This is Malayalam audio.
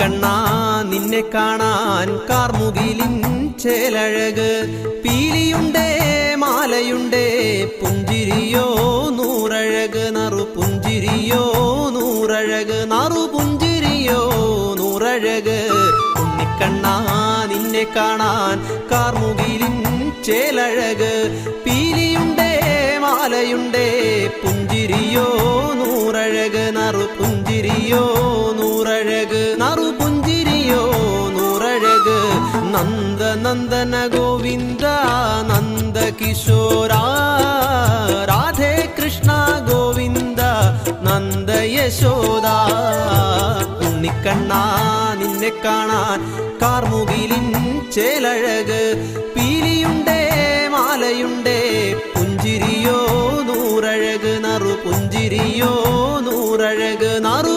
ഉണ്ണിക്കണ്ണാ നിന്നെ കാണാൻ കാർമുകിലിൻ ചേലഴക്. പീലിയുണ്ടേ മാലയുണ്ടേ പുഞ്ചിരിയോ നൂറഴക്. നറുപുഞ്ചിരിയോ നൂറഴക്. നറുപുഞ്ചിരിയോ നൂറഴക്. ഉണ്ണിക്കണ്ണാ നിന്നെ കാണാൻ കാർമുകിലിൻ ചേലഴക്. പീലിയുണ്ടേ മാലയുണ്ടേ പുഞ്ചിരിയോ നൂറഴക്. നറുപുഞ്ചിരിയോ നൂറഴക്. നറുപുഞ്ചിരിയോ നൂറഴക്. നന്ദനന്ദന ഗോവിന്ദ നന്ദകിശോര രാധേ കൃഷ്ണ ഗോവിന്ദ നന്ദ യശോദ. ഉണ്ണിക്കണ്ണാ നിന്നെ കാണാൻ കാർമുകിലിൻ ചേലഴക്. പീലിയുണ്ടേ മാലയുണ്ടേ പുഞ്ചിരിയോ നൂറഴക്. നറുപുഞ്ചിരിയോ നൂറഴക്. നറു